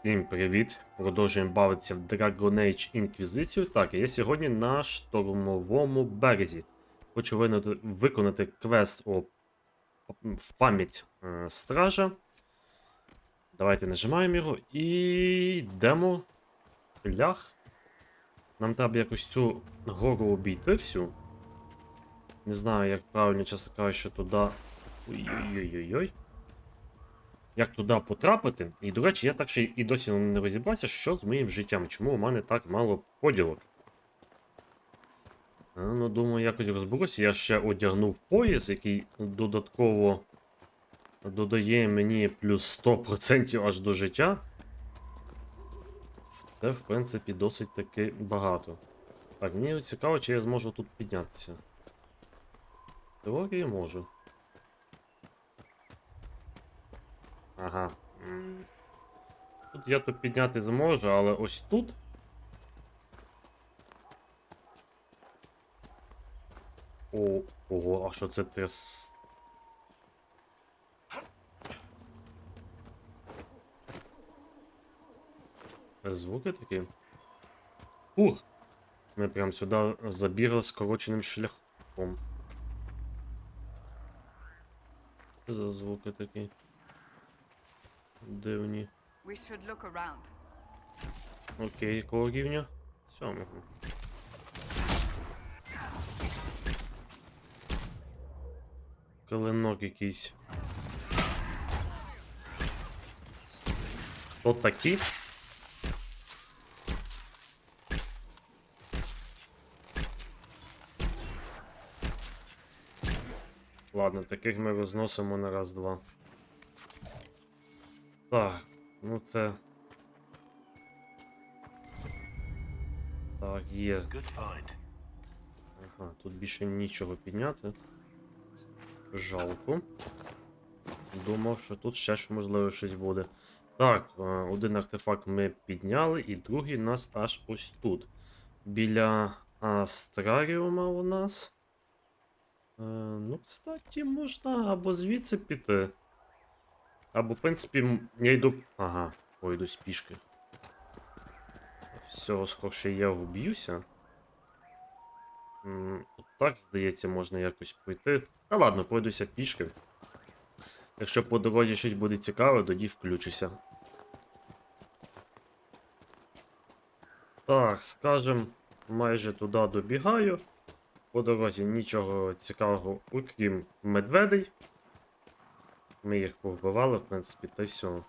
Всім привіт! Продовжуємо бавитися в Dragon Age Inquisition. Так, я сьогодні на штурмовому березі. Хочу виконати квест в пам'ять стража. Давайте нажимаємо його і йдемо. Лях. Нам треба якось цю гору обійти всю. Не знаю, як правильно, чесно кажучи, туди. Ой-ой-ой-ой. Як туди потрапити? І, до речі, я так ще і досі не розібрався, що з моїм життям. Чому у мене так мало поділок? Ну, думаю, якось розберуся. Я ще одягнув пояс, який додатково додає мені плюс 100% аж до життя. Це, в принципі, досить таки багато. Так, мені цікаво, чи я зможу тут піднятися. В теорії можу. Ага. Тут я тут підняти зможу, але ось тут. Ого, а що це тряс? Звуки такі? Ух! Ми прям сюди забігли скороченим шляхом. Що за звуки такі? Дивні. Окей, якого рівня? 7. Клинок якийсь. Хто такі? Ладно, таких ми розносимо на раз-два. Так, ну це... Так, є. Ага, тут більше нічого підняти. Жалко. Думав, що тут ще ж можливо щось буде. Так, один артефакт ми підняли, і другий у нас аж ось тут. Біля Астраріума у нас. Ну, кстати, можна або звідси піти. Або, в принципі, я йду. Ага, пойду з пішки. Всього скорше я вб'юся. От так, здається, можна якось пройти. Та ладно, пройдуся пішки. Якщо по дорозі щось буде цікаве, тоді включуся. Так, скажем, майже туди добігаю. По дорозі нічого цікавого, окрім медведей. Ми їх повбивали, в принципі, та й все.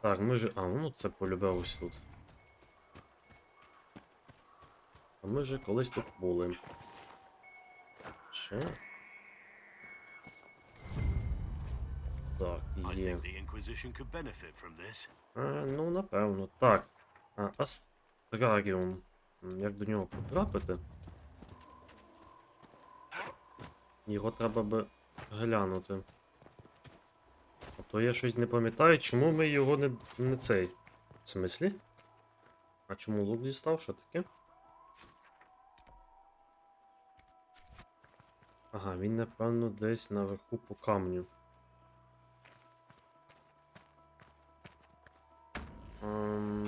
Так, ми же... ну це полюбе ось тут. А ми же колись тут були. Ще? Так, є. Ну, напевно. Так. Астраріум. Як до нього потрапити? Його треба би глянути. А то я щось не пам'ятаю, чому ми його не цей. В смислі? А чому лук дістав? Що таке? Ага, він, напевно, десь наверху по камню. Ну...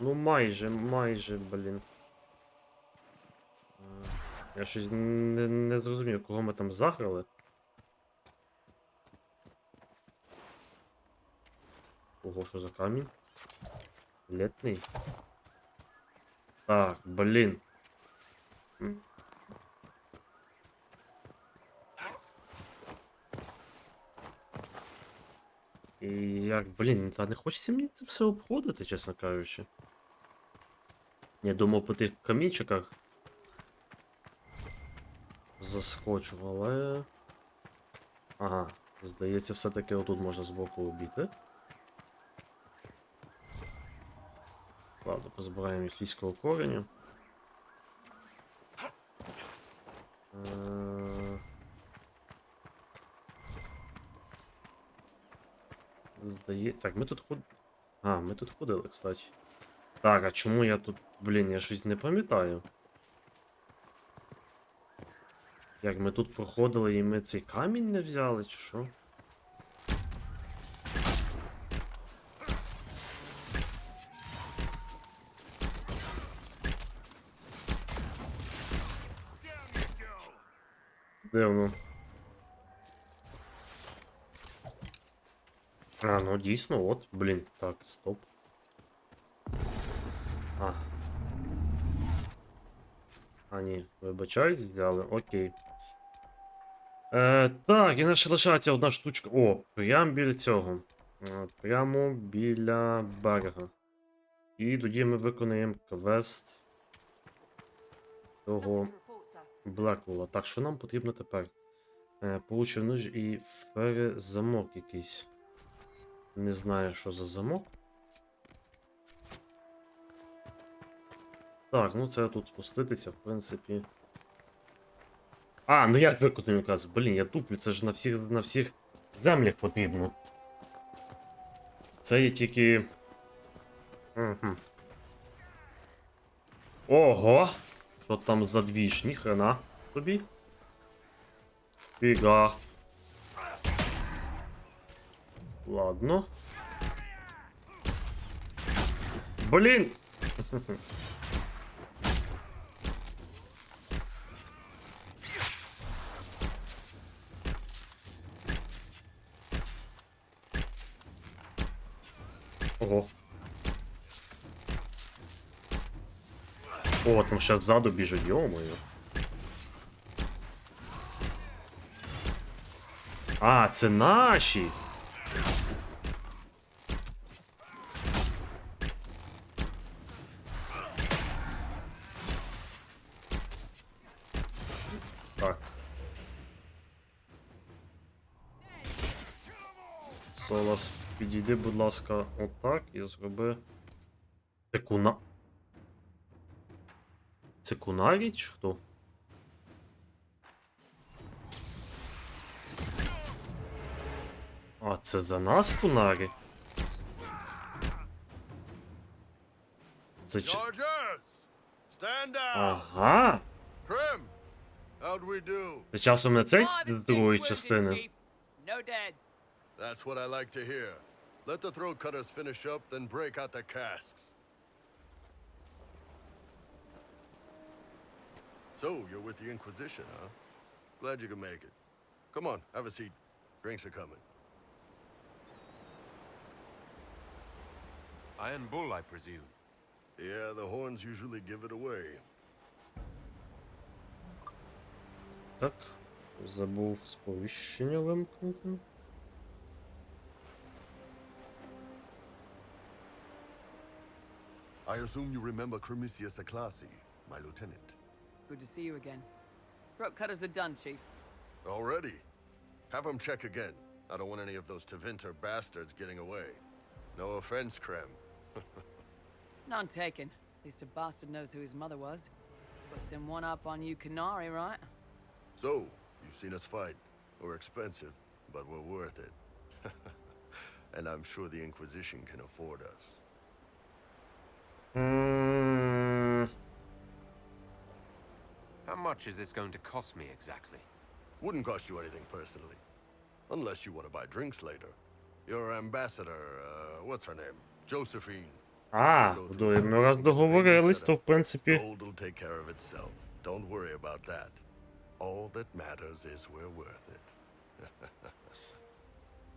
Ну майже, блін. Я щось не зрозумів, кого ми там заграли. Ого, що за камінь? Летний. Так, блін. І як, блін, та не хочеться мені це все обходити, чесно кажучи. Я думав по тих камінчиках заскочу, але... Ага, здається, все-таки отут можна збоку обійти. Ладно, позбираємо ельфійського кореня. Здається... Так, ми тут ходили, кстати. Так, а чому я тут, блін, я щось не пам'ятаю. Як ми тут проходили і ми цей камінь не взяли, чи що? Де воно? А, ну дійсно, от, блін, так, стоп. А. А, ні, вибачаюсь, взяли, окей. Так, і наша лишається одна штучка. О, прямо біля цього. Прямо біля берега. І тоді ми виконаємо квест того Блеквола. Так, що нам потрібно тепер? Получив нож і замок якийсь. Не знаю, що за замок. Так, ну це тут спуститися, в принципі. А, ну як виконаю указ? Блін, я туплю, це ж на всіх землях потрібно. Це є тільки. Угу. Ого! Що там за двіж? Ніхрена тобі? Фіга. Ладно. Блін! Ого. О, там ще ззаду біжить, йо-моє. А, це наші! Так. Солос, підійди, будь ласка, отак і зроби. Це куна. Це кунарі чи хто? А, це за нас кунарі? Це чи... Ага! Це часом не цей з другої частини? That's what I like to hear. Let the throat cutters finish up, then break out the casks. So, you're with the Inquisition, huh? Glad you could make it. Come on, have a seat. Drinks are coming. Iron Bull, I presume. Yeah, the horns usually give it away. Так, забув сповіщення вимкнути. I assume you remember Cremisius Aclassi, my lieutenant. Good to see you again. Throat cutters are done, Chief. Already? Have him check again. I don't want any of those Tevinter bastards getting away. No offense, Krem. None taken. At least a bastard knows who his mother was. Puts him one up on you Canary, right? So, you've seen us fight. We're expensive, but we're worth it. And I'm sure the Inquisition can afford us. How much is this going to cost me exactly? Wouldn't cost you anything personally. Unless you want to buy drinks later. Your ambassador, what's her name? Josephine. А, ми раз договорились, то в принципі. Gold will take care of itself. Don't worry about that. All that matters is we're worth it.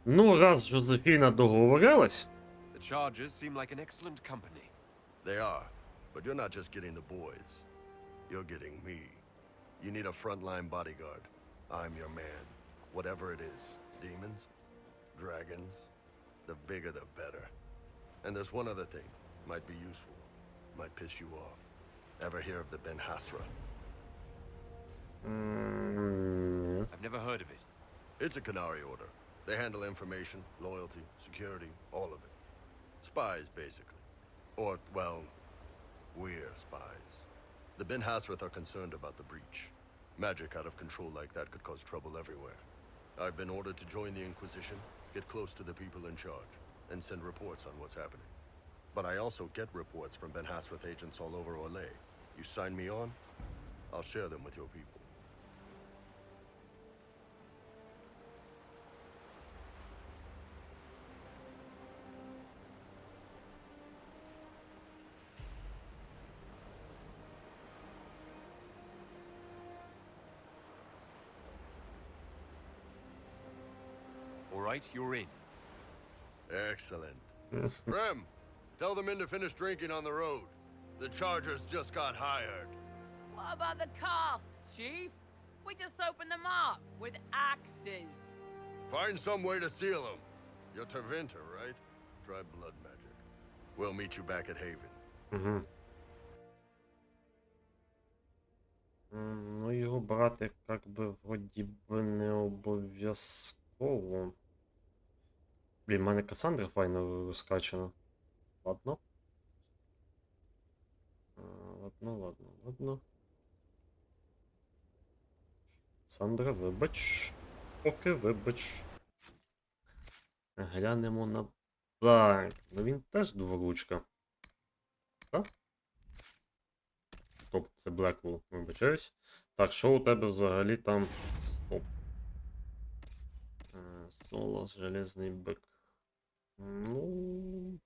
Ну, раз Жозефіна договорилась. The Chargers seem like an excellent company. They are, but you're not just getting the boys. You're getting me. You need a frontline bodyguard. I'm your man. Whatever it is. Demons? Dragons? The bigger the better. And there's one other thing. Might be useful. Might piss you off. Ever hear of the Ben Hasra? I've never heard of it. It's a Canary order. They handle information, loyalty, security, all of it. Spies, basically. Or, well, we're spies. The Ben Hasrath are concerned about the breach. Magic out of control like that could cause trouble everywhere. I've been ordered to join the Inquisition, get close to the people in charge, and send reports on what's happening. But I also get reports from Ben Hasworth agents all over Orlais. You sign me on, I'll share them with your people. All right, you're in. Excellent. Rem, tell the men to finish drinking on the road. The Chargers just got hired. What about the casks, Chief? We just opened them up with axes. Find some way to seal them. You're Tervinter, right? Try blood magic. We'll meet you back at Haven. Угу. Ну, його брати, як би, вроді би, не обов'язково. Блін, в мене Касандра файно розкачана. Ладно. Ладно. Сандра, вибач. Поки вибач. Глянемо на... Так, ну він теж дворучка. Так? Стоп, це Блеквул, вибачаюсь. Так, що у тебе взагалі там? Стоп. Солос, железний бик. Ну...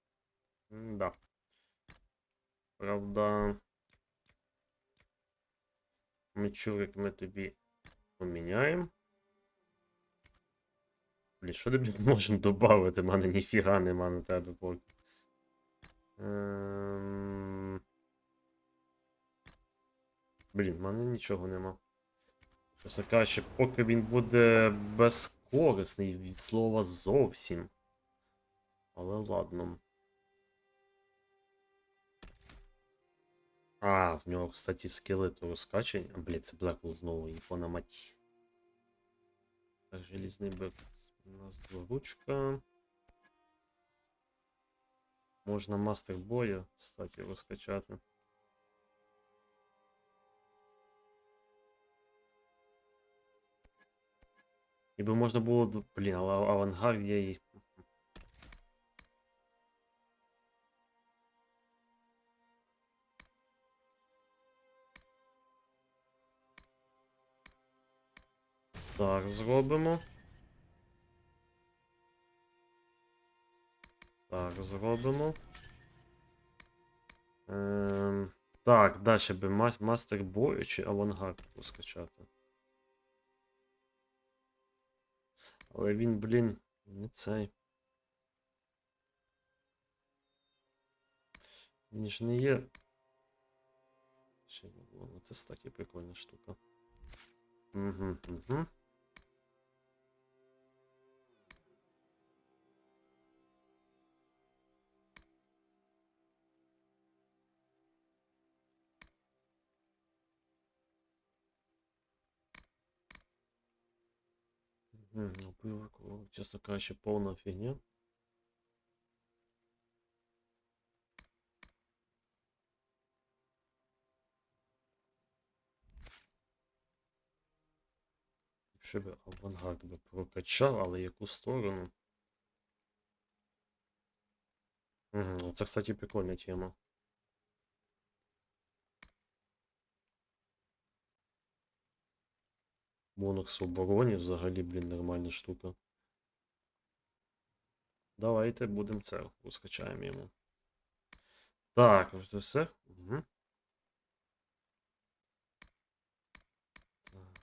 Да. Правда... Мечурик ми тобі поміняємо. Блін, що ти можемо додати? У мене ніфіга нема на тебе поки. Блін, в мене нічого нема. Чесно кажучи, поки він буде безкорисний від слова зовсім. Але ладно. А, в нього, кстати, скелети розкачані. А, блядь, це Блеквул знову, ікона мать. Так, желізний бик. У нас дворучка. Можна мастер бою, кстати, розкачати. Ніби можна було, блін, але авангард є і... Так, зробимо. Так, зробимо. Так, далі би мастер бою чи авангард розкачати. Але він, блін, не цей. Він ж не є. Ще не було. Це, кстати, прикольна штука. Угу. Чесно кажучи, повна фігня. Якщо би авангард би прокачав, але яку сторону? Це, кстати, прикольна тема. Бонус в обороні взагалі, блін, нормальна штука. Давайте будемо це розкачаємо йому. Так, це все. Угу. Так.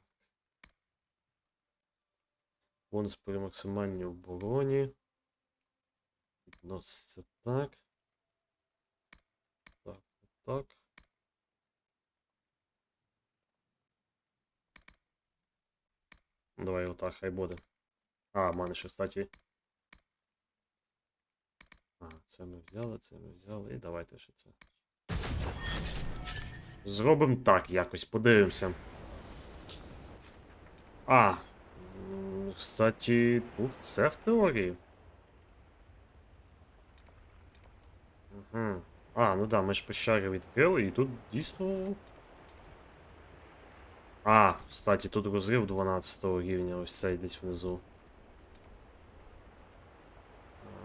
Бонус при максимальній обороні. Відноситься так. Так. Давай отак, хай буде. А, в мене ще, кстати. Це ми взяли, і давайте ще це. Зробимо так якось, подивимося. Кстати, тут все в теорії. Угу. Ну да, ми ж пещери відкрили, і тут дійсно... Кстати, тут розрив 12 рівня, ось цей десь внизу.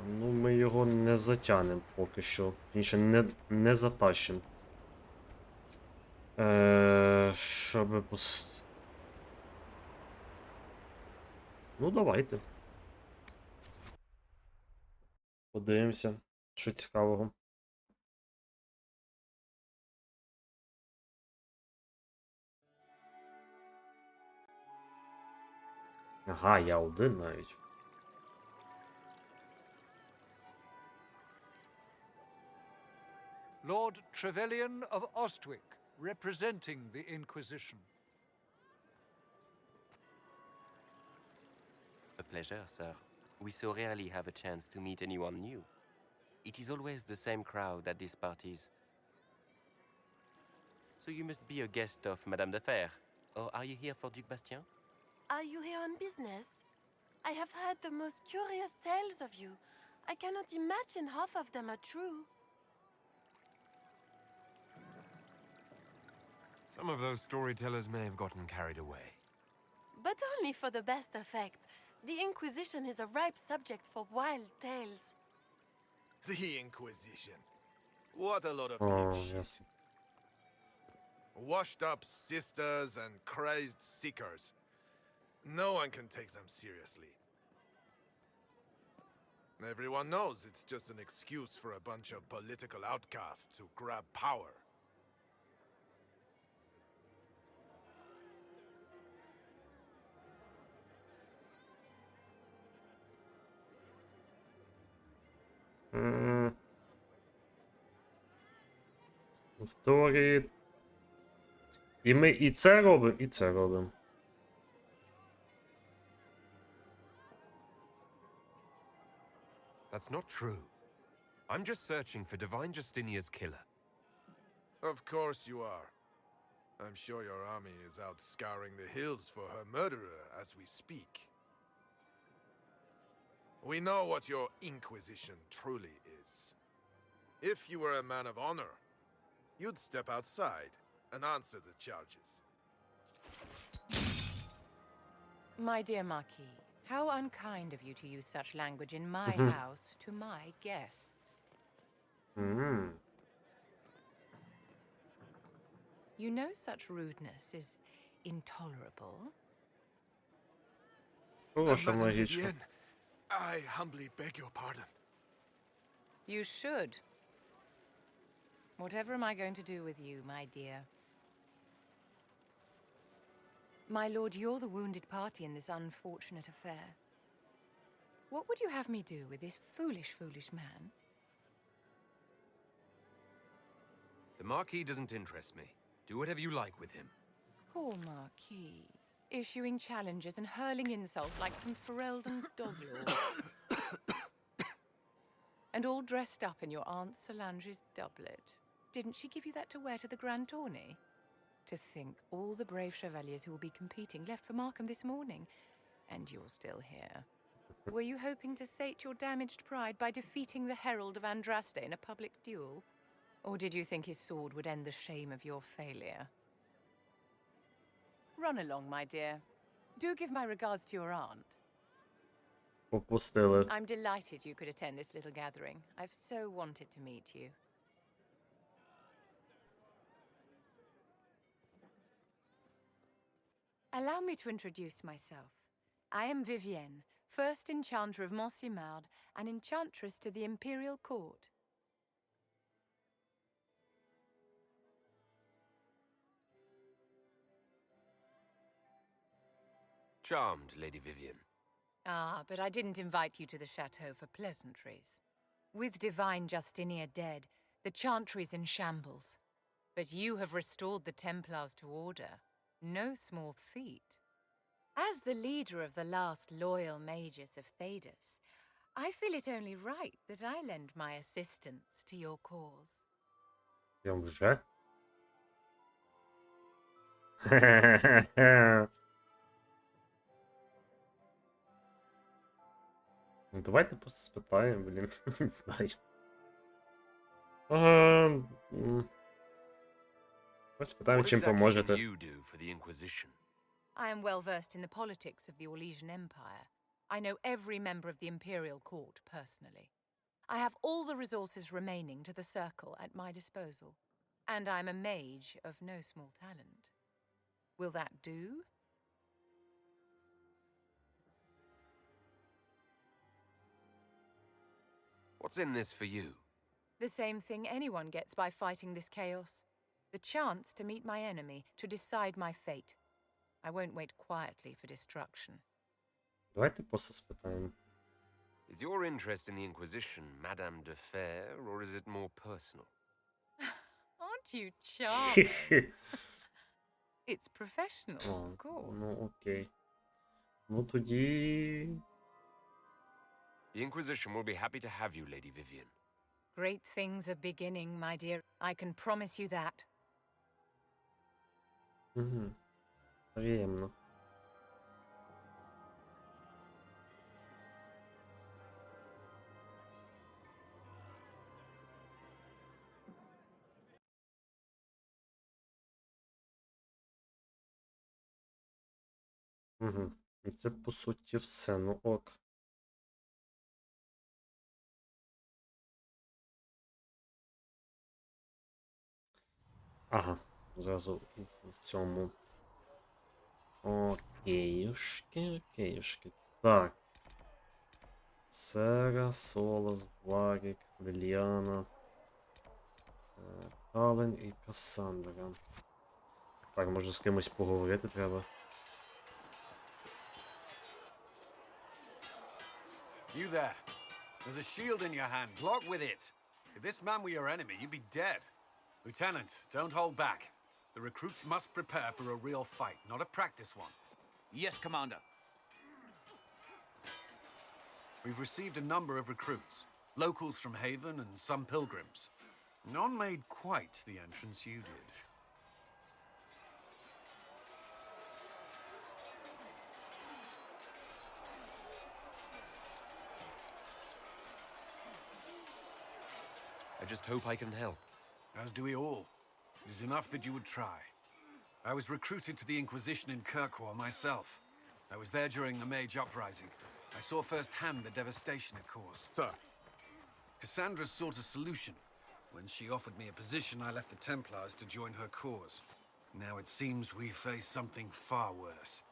Ну, ми його не затягнемо поки що. Інше не затащимо. Щоб Ну, давайте. Подивимося, що цікавого. Ага, я один навіть. Lord Trevelyan of Ostwick, representing the Inquisition. A pleasure, sir. We so rarely have a chance to meet anyone new. It is always the same crowd at these parties. So you must be a guest of Madame de Fer. Or are you here for Duc Bastien? Are you here on business? I have heard the most curious tales of you. I cannot imagine half of them are true. Some of those storytellers may have gotten carried away. But only for the best effect. The Inquisition is a ripe subject for wild tales. The Inquisition. What a lot of Oh, bullshit. yes. Washed up sisters and crazed seekers. No one can take them seriously. Everyone knows it's just an excuse for a bunch of political outcasts to grab power. В теорії. І ми і це робимо, і це робимо. That's not true. I'm just searching for Divine Justinia's killer. Of course you are. I'm sure your army is out scouring the hills for her murderer as we speak. We know what your Inquisition truly is. If you were a man of honor, you'd step outside and answer the charges. My dear Marquis, how unkind of you to use such language in my house to my guests. You know such rudeness is intolerable. Хороша Madame магічка. Vivienne, I humbly beg your pardon. You should. Whatever am I going to do with you, my dear? My lord, you're the wounded party in this unfortunate affair. What would you have me do with this foolish, foolish man? The Marquis doesn't interest me. Do whatever you like with him. Poor Marquis. Issuing challenges and hurling insults like some Ferelden doglord. And all dressed up in your Aunt Solange's doublet. Didn't she give you that to wear to the grand tourney? To think all the brave chevaliers who will be competing left for Markham this morning, and you're still here. Were you hoping to sate your damaged pride by defeating the herald of Andraste in a public duel? Or did you think his sword would end the shame of your failure? Run along, my dear. Do give my regards to your aunt. Попустили. I'm delighted you could attend this little gathering. I've so wanted to meet you. Allow me to introduce myself. I am Vivienne, first enchanter of Montsimard and enchantress to the Imperial Court. Charmed, Lady Vivienne. Ah, but I didn't invite you to the chateau for pleasantries. With divine Justinia dead, the chantry's in shambles. But you have restored the Templars to order. No small feat. As the leader of the last loyal mages of Thedas, I feel it only right that I lend my assistance to your cause. Я вже? Ну, давайте просто спитаємо, блін. Не знаю. Ось спитаємо, What чим exactly поможете. can you do for the Inquisition? I am well versed in the politics of the Orlesian Empire. I know every member of the Imperial Court personally. I have all the resources remaining to the circle at my disposal, and I'm a mage of no small talent. Will that do? What's in this for you? The same thing anyone gets by fighting this chaos. The chance to meet my enemy, to decide my fate. I won't wait quietly for destruction. Давайте просто спитаємо. Is your interest in the Inquisition Madame de Fer, or is it more personal? Aren't you charming? It's professional, О, of course. ну окей. Ну тоді... The Inquisition will be happy to have you, Lady Vivian. Great things are beginning, my dear. I can promise you that. Угу. Приємно. Угу. І це по суті все, ну ок. Ага, зразу в цьому. Окейушки, окейушки. Так. Сера, Солос, Варік, Ліліана, Ален і Кассандра. Так, може з кимось поговорити треба. You there. There's a shield in your hand. Block with it. If this man were your enemy, you'd be dead. Lieutenant, don't hold back. The recruits must prepare for a real fight, not a practice one. Yes, Commander. We've received a number of recruits. Locals from Haven and some pilgrims. None made quite the entrance you did. I just hope I can help. As do we all. It is enough that you would try. I was recruited to the Inquisition in Kirkwall myself. I was there during the Mage Uprising. I saw firsthand the devastation it caused. Sir, Cassandra sought a solution. When she offered me a position, I left the Templars to join her cause. Now it seems we face something far worse.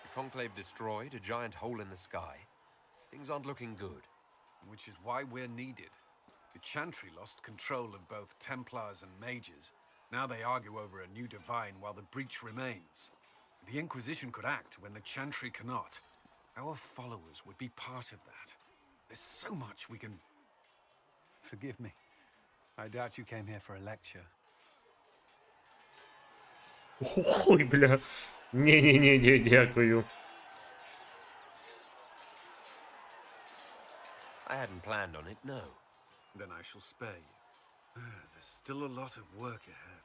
The Conclave destroyed, a giant hole in the sky. Things aren't looking good. Which is why we're needed. The Chantry lost control of both Templars and Mages. Now they argue over a new divine while the breach remains. The Inquisition could act when the Chantry cannot. Our followers would be part of that. There's so much we can... Forgive me. I doubt you came here for a lecture. Ой, бля. Ні, дякую. I hadn't planned on it, no. Then I shall spare you. There's still a lot of work ahead.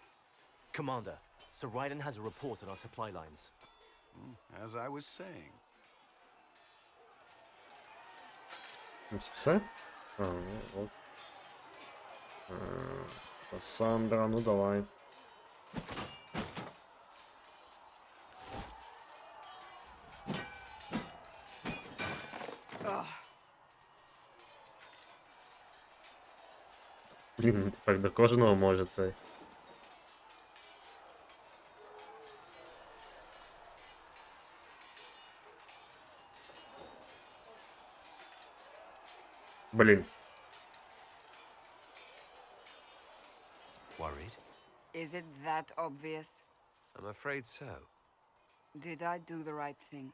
Commander, Sir Ryden has a report on our supply lines. As I was saying. Це все? А, ну, от. Кассандра, ну давай. Блін, тепер до кожного може цей. Блін. Worried? Is it that obvious? I'm afraid so. Did I do the right thing?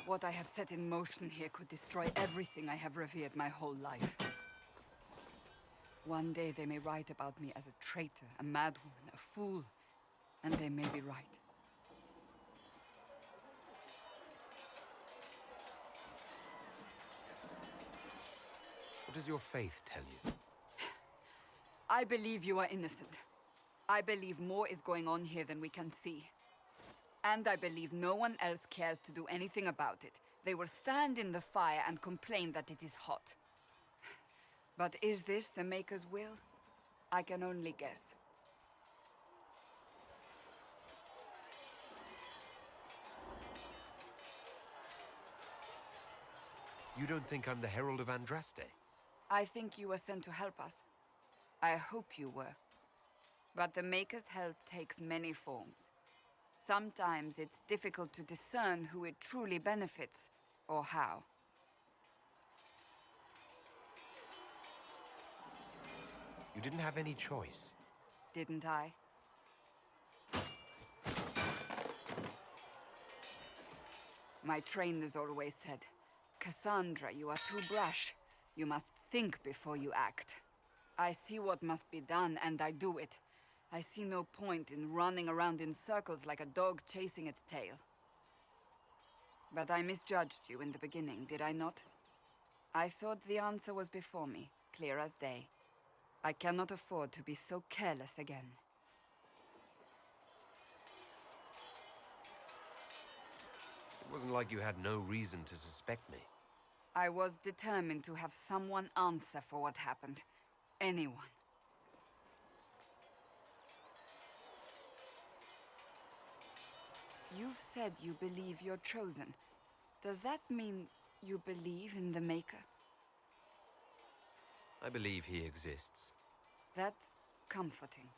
What I have set in motion here could destroy everything I have revered my whole life. One day they may write about me as a traitor, a madwoman, a fool, and they may be right. What does your faith tell you? I believe you are innocent. I believe more is going on here than we can see. And I believe no one else cares to do anything about it. They will stand in the fire and complain that it is hot. But is this the Maker's will? I can only guess. You don't think I'm the Herald of Andraste? I think you were sent to help us. I hope you were. But the Maker's help takes many forms. Sometimes it's difficult to discern who it truly benefits, or how. You didn't have any choice. Didn't I? My trainers always said, Cassandra, you are too brash. You must think before you act. I see what must be done, and I do it. I see no point in running around in circles like a dog chasing its tail. But I misjudged you in the beginning, did I not? I thought the answer was before me, clear as day. I cannot afford to be so careless again. It wasn't like you had no reason to suspect me. I was determined to have someone answer for what happened. Anyone. You've said you believe you're chosen. Does that mean you believe in the Maker? I believe he exists. That's comforting.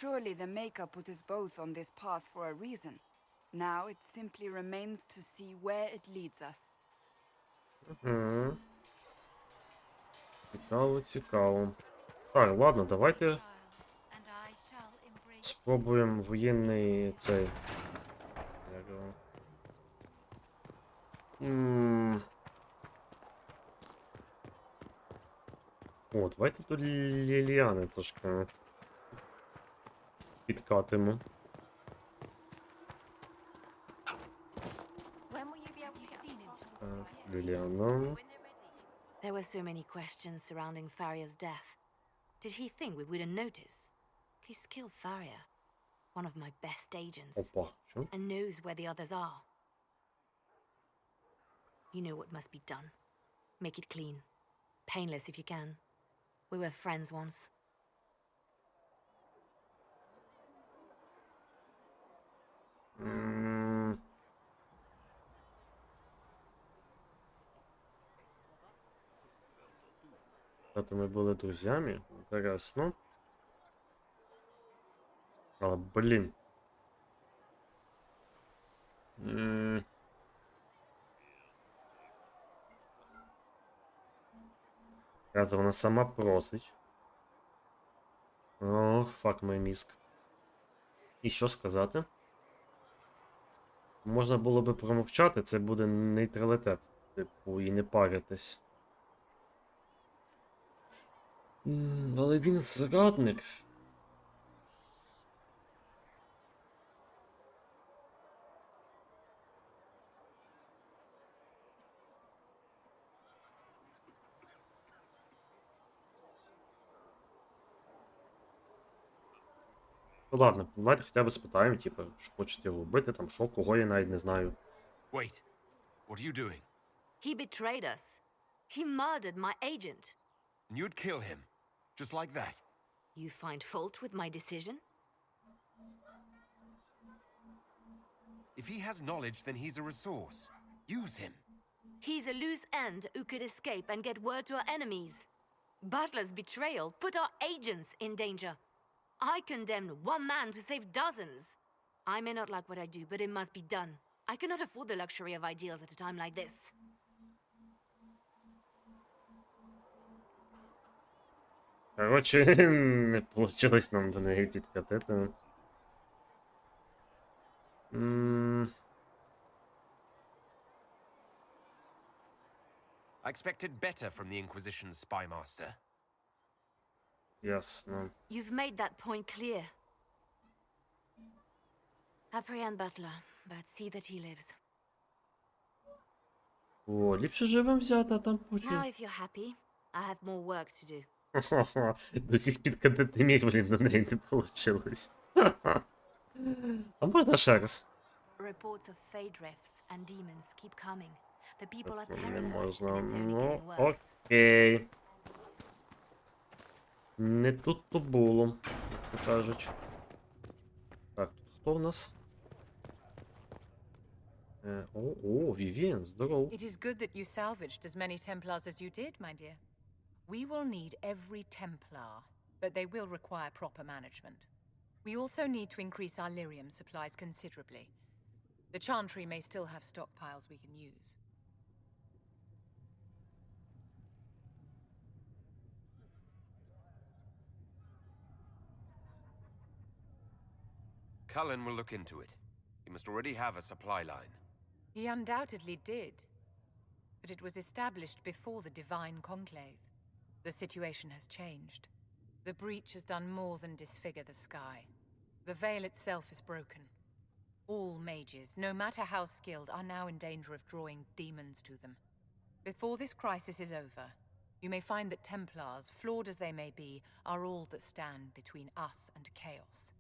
Surely the Maker put us both on this path for a reason. Now it simply remains to see where it leads us. Цікаво, цікаво. Так, ладно, давайте спробуємо воєнний цей. Як його? О, давайте до Ліліани трошки підкатимо. Ліліана. There were so many questions surrounding Faria's death. Did he think we wouldn't notice? He's killed Faria, one of my best agents, Опа, що? and knows where the others are. You know what must be done. Make it clean. Painless if you can. We were friends once. То ми були друзями. Інтересно. Але, блін. Правда, вона сама просить. Ох, фак мій мізк. І що сказати? Можна було би промовчати, це буде нейтралітет. Типу, і не паритись. Але він зрадник. Ну ладно, давайте хоча б спитаємо, типу, що хочете його вбити, там що, кого я навіть не знаю. Wait, what are you doing? He betrayed us. He murdered my agent. And you'd kill him, just like that? You find fault with my decision? If he has knowledge, then he's a resource. Use him. He's a loose end who could escape and get word to our enemies. Butler's betrayal put our agents in danger. I condemned one man to save dozens. I may not like what I do, but it must be done. I cannot afford the luxury of ideals at a time like this. Коротше, не вийшло нам до неї підкатити. I expected better from the Inquisition's spy master. Ясно. You've made that point clear. Apprehend Butler, but see that he lives. О, ліпше живим взяти, а там потім. Now, if you're happy, I have more work to do. До всіх підкатити міг, блін, до неї не вийшло. А можна ще раз? Reports of fade rifts and demons keep coming. The people are Не terrified, можна. and it's only Ну, getting worse. окей. Не тут-то було, як кажуть. Так, тут хто в нас? Вівіан, здорово. It is good that you salvaged as many Templars as you did, my dear. We will need every Templar, but they will require proper management. We also need to increase our lyrium supplies considerably. The Chantry may still have stockpiles we can use. Cullen will look into it. He must already have a supply line. He undoubtedly did, but it was established before the Divine Conclave. The situation has changed. The breach has done more than disfigure the sky. The veil itself is broken. All mages, no matter how skilled, are now in danger of drawing demons to them. Before this crisis is over, you may find that Templars, flawed as they may be, are all that stand between us and chaos.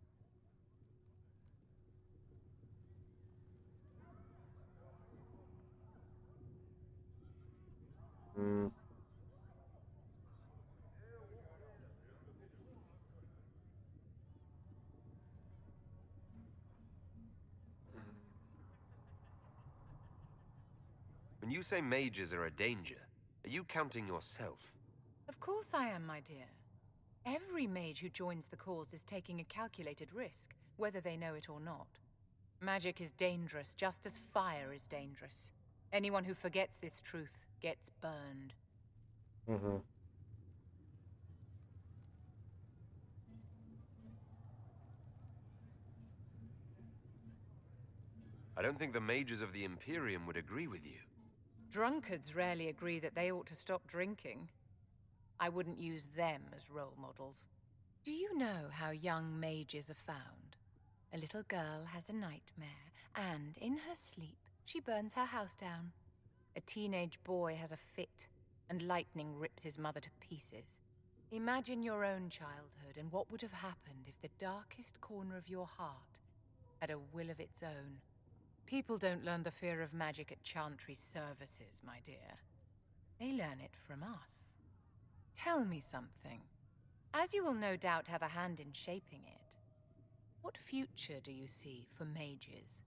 When you say mages are a danger, are you counting yourself? Of course I am, my dear. Every mage who joins the cause is taking a calculated risk, whether they know it or not. Magic is dangerous, just as fire is dangerous. Anyone who forgets this truth gets burned. I don't think the mages of the Imperium would agree with you. Drunkards rarely agree that they ought to stop drinking. I wouldn't use them as role models. Do you know how young mages are found? A little girl has a nightmare, and in her sleep, she burns her house down. A teenage boy has a fit, and lightning rips his mother to pieces. Imagine your own childhood and what would have happened if the darkest corner of your heart had a will of its own. People don't learn the fear of magic at Chantry services, my dear. They learn it from us. Tell me something. As you will no doubt have a hand in shaping it, what future do you see for mages?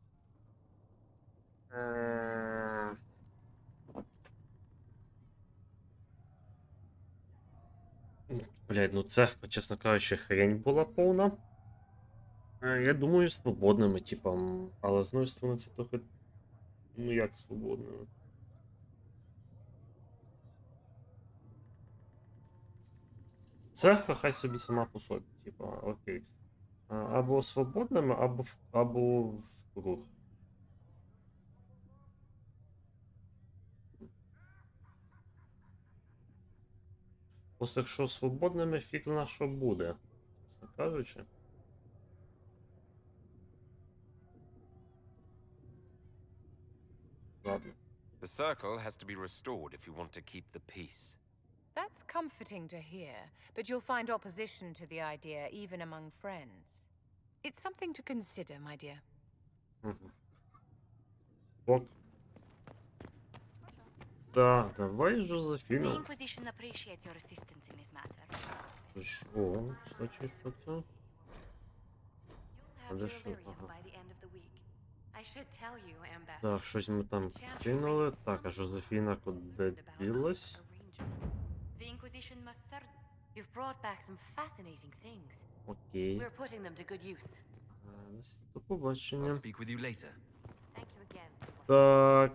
Блядь, ну церква, чесно кажучи, хрень була повна. Я думаю, свободними, типа, але з одної сторони це трохи. Ну як свободними? Церква хай собі сама по собі, типа, окей. Або свободними, або в круг. Просто якщо свободними, фіг зна що буде, чесно кажучи. Ладно. The circle has to be restored if you want to keep the peace. That's comforting to hear, but you'll find opposition to the idea even among friends. It's something to consider, my dear. Ок. Да, давай, Жозефіна. The Inquisition appreciates your assistance in this matter. О, кстати, що це? You'll have Але your що? lyrium Ага. by the end of the week. I should tell you, Ambassador. Так, щось ми там кинули. Так, а Жозефіна куди ділась? The Inquisition must You've brought back some fascinating things. Окей. We're putting them to good use. До побачення. I'll speak with you later. Thank you again. Так,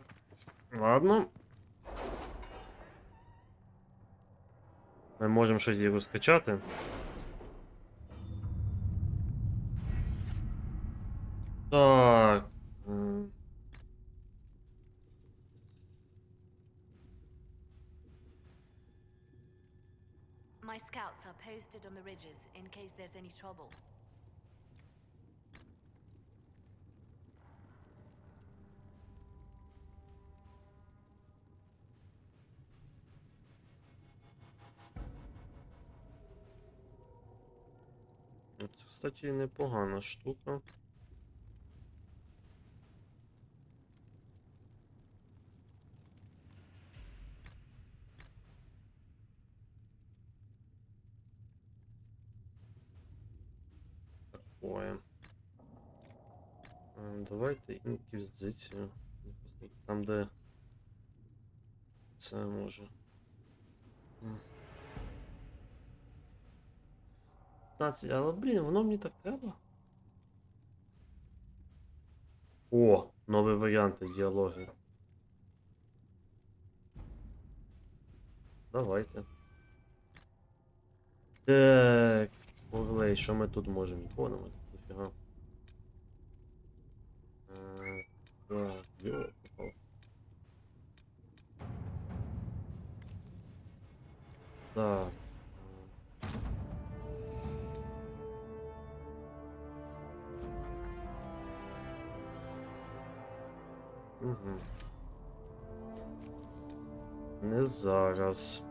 ладно. Ми можемо щось його скачати. Так. My scouts are posted on the ridges in case there's any trouble. Це, кстати, непогана штука. Такое. Давайте інквізицію. Там, де... Це може... Але, блін, воно мені так треба. О, нові варіанти діалоги. Давайте. Так, Оглей, що ми тут можемо? Нікого немає, дофіга. Так, йо, попав. Так. Угу. Не зараз.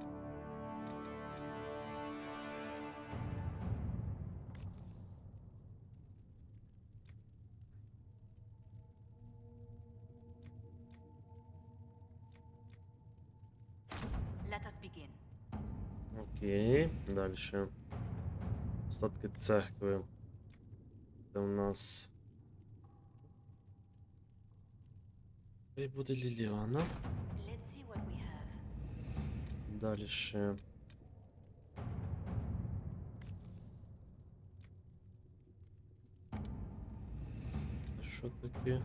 Окей, дальше. Остатки церкви. Це у нас... І буде Ліліана. Дальше. Що таке?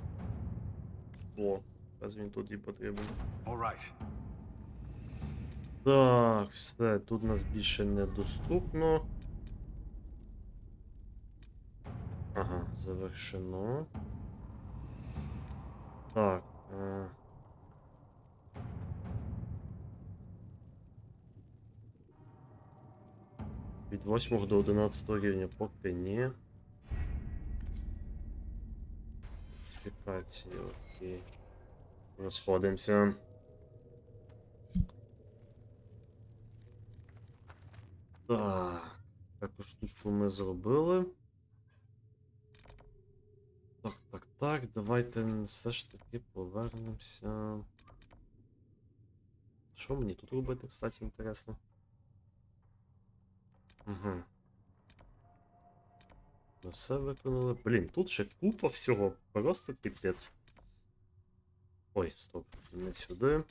О, раз він тут і потрібен. Так, все, тут нас більше недоступно. Ага, завершено. Так. Від 8 до 11 рівня поки ні. Співпраці, окей. Розходимося. Так, таку штучку ми зробили. Так, давайте все ж таки повернемося. Що мені тут робити, кстати, інтересно? Угу. Ми все виконали. Блін, тут ще купа всього, просто піпець. Ой, стоп, не сюди.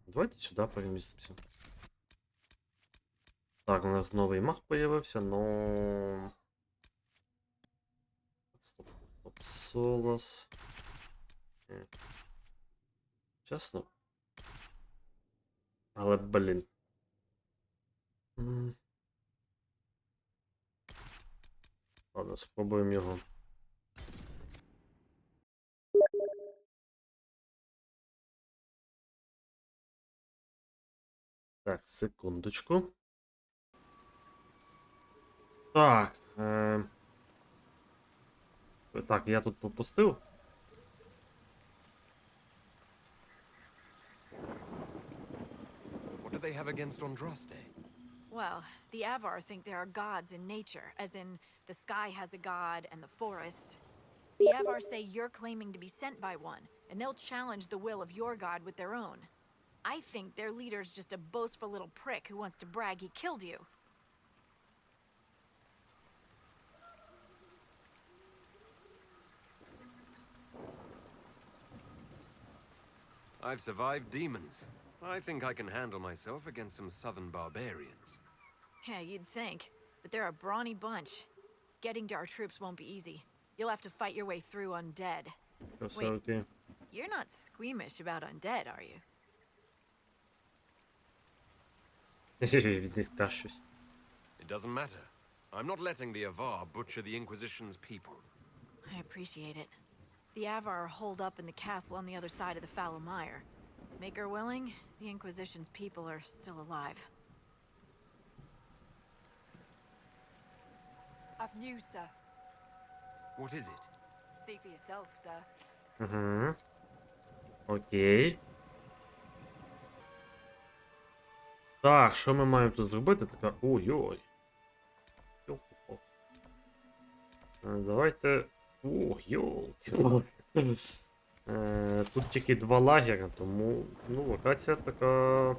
Давайте сюди перемістимося. Так, у нас новий маг появився, но... Стоп, Солос. Чесно. Але, блін. Ладно, спробуємо його. Так, секундочку. Так. Так, я тут пропустив. What do they have against Andraste? Well, the Avar think there are gods in nature, as in the sky has a god and the forest. The Avar say you're claiming to be sent by one, and they'll challenge the will of your god with their own. I think their leader's just a boastful little prick who wants to brag he killed you. I've survived demons. I think I can handle myself against some southern barbarians. Yeah, you'd think, but they're a brawny bunch. Getting to our troops won't be easy. You'll have to fight your way through undead. Wait, okay. You're not squeamish about undead, are you? It doesn't matter. I'm not letting the Avar butcher the Inquisition's people. I appreciate it. The Avar are holed up in the castle on the other side of the fallow mire. Make her willing, the Inquisition's people are still alive. I've news, sir. What is it? See for yourself, sir. Угу. Окей. Так, що ми маємо тут зробити? Така. Ой-ой. Давайте. Ой-ой. Тут тільки два лагеря, тому. Ну, локація така.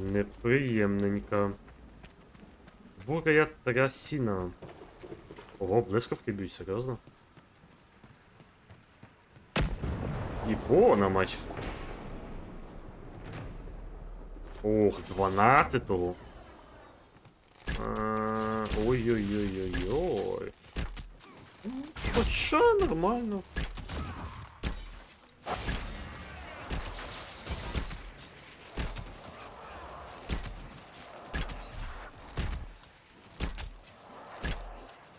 Неприємненько. Буря трясіна. Ого, блискавки б'ють, серйозно? І повна мать. Ох, 12-го. Ой-ой-ой-ой-ой. Хоча нормально.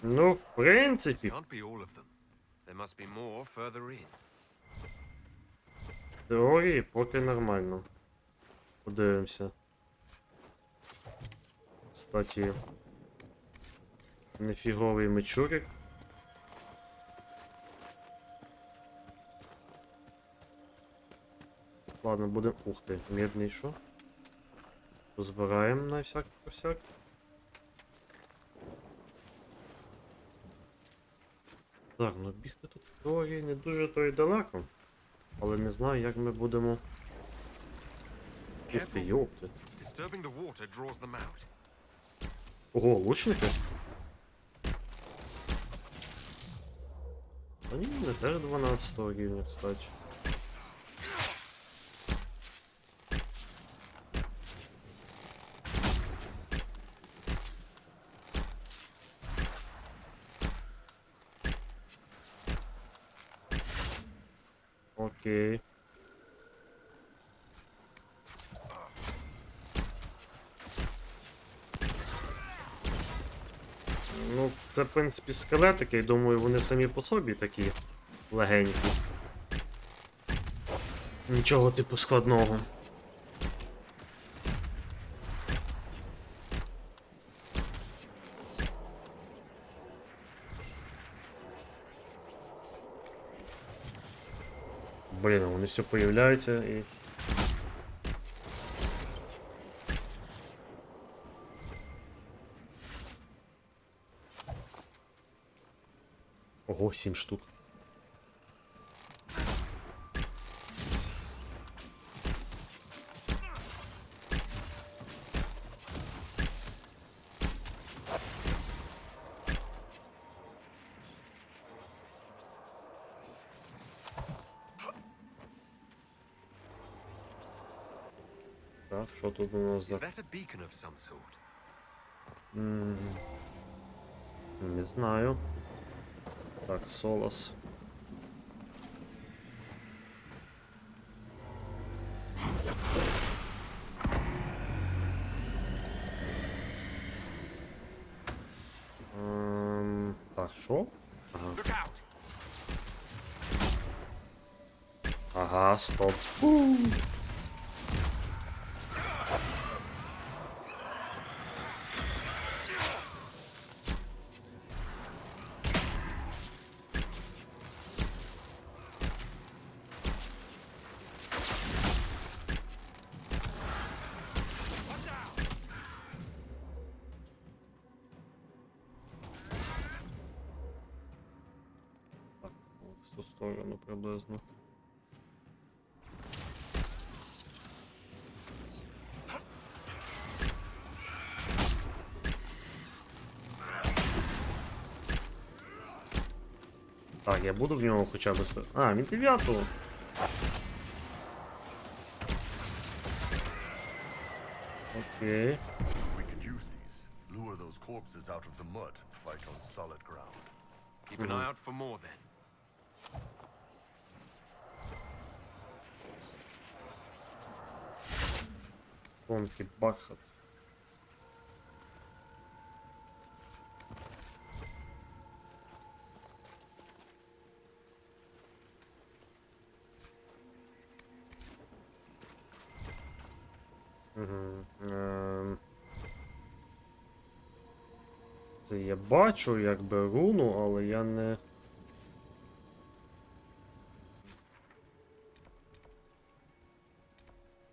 Ну, в принципі. Can't be all of them. There must be more further in. В теорії поки нормально. Подивимося. Кстати, нефіговий мечурик. Ладно, будемо... Ух ти, медний що? Позбираємо на всяк. Так, ну бігти тут в теорії не дуже то й далеко. Але не знаю, як ми будемо... Ух ти, йопти. Disturbing the water draws them out. Ого, лучники? Та ні, не теж 12 рівня, кстати. Окей. Ну, це, в принципі, скелетики, і думаю, вони самі по собі такі легенькі. Нічого типу складного. Блін, вони все появляються і... Ого, 7 штук. Так, що тут у нас за... Is that a beacon of some sort? Не знаю. Так, Солос. Так, що? Ага. Ага, стоп. В ту сторону приблизно. Так, я буду в нього хоча б... А, він 9-го. Окей. We could use these. Lure those corpses out of the mud and fight on solid ground. Keep an eye out for more then. Тонкий бархат. Це я бачу, якби руну, але я не...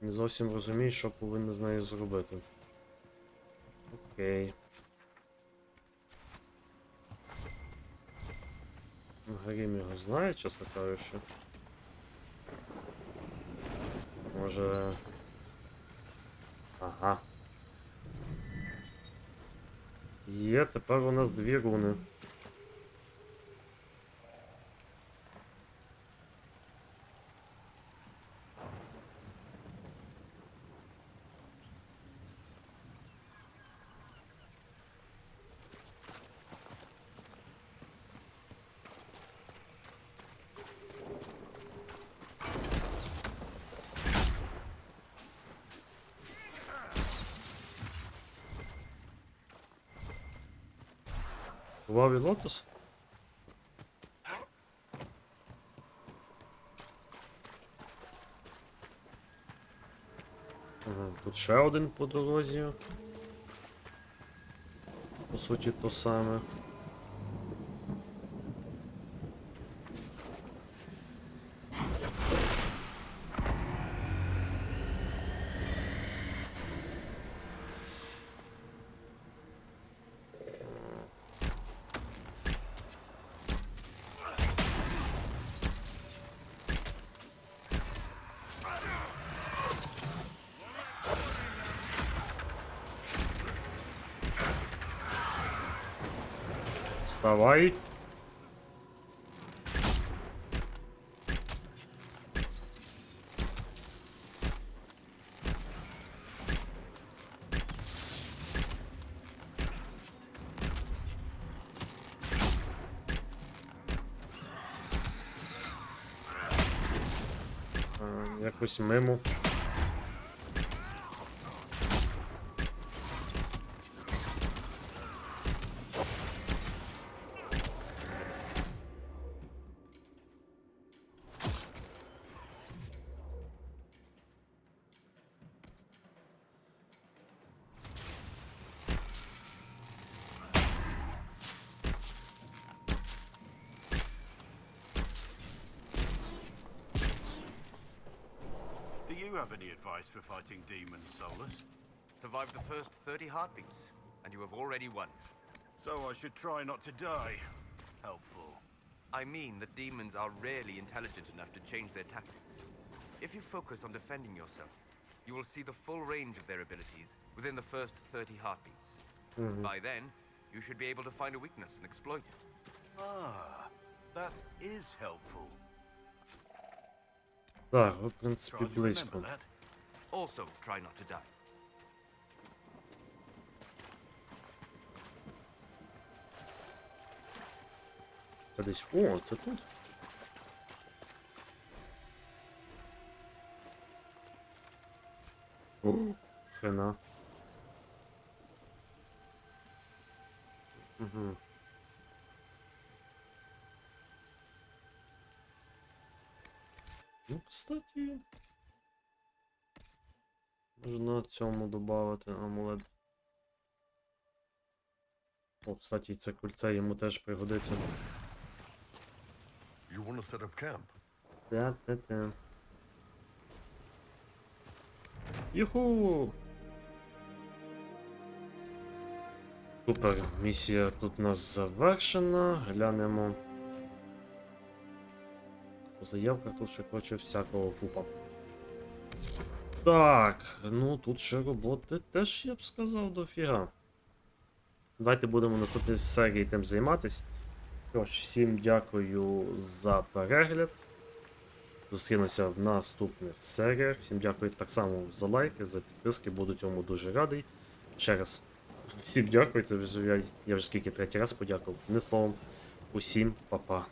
Не зовсім розумію, що повинен з нею зробити. Окей. Грім його знає, чесно кажучи. Може... Ага. Є, тепер у нас 2 руни. Кровавий лотос? Ага, тут ще один по дорозі. По суті, то саме. Вставай. Якось мимо. Do you have any advice for fighting demons, Solus? Survive the first 30 heartbeats, and you have already won. So I should try not to die. Helpful. I mean that demons are rarely intelligent enough to change their tactics. If you focus on defending yourself, you will see the full range of their abilities within the first 30 heartbeats. By then, you should be able to find a weakness and exploit it. Ah, that is helpful. Так, в принципі, Try to близько. remember that. Also, try not to die. Це десь... О, це тут? О, хрена. Угу. Ну, кстати... Можна цьому додати амулет. О, кстати, це кольце йому теж пригодиться. You want to set up camp? Та-та-та. Юху! Супер, місія тут у нас завершена. Глянемо. По заявках тут ще, коротше, всякого купа. Так, ну тут ще роботи теж, я б сказав, дофіга. Давайте будемо в наступній серії тим займатися. Тож, всім дякую за перегляд. Зустрінемося в наступних серіях. Всім дякую так само за лайки, за підписки, буду цьому дуже радий. Ще раз, всім дякую, це вже я вже скільки третій раз подякував. Не словом, усім па-па.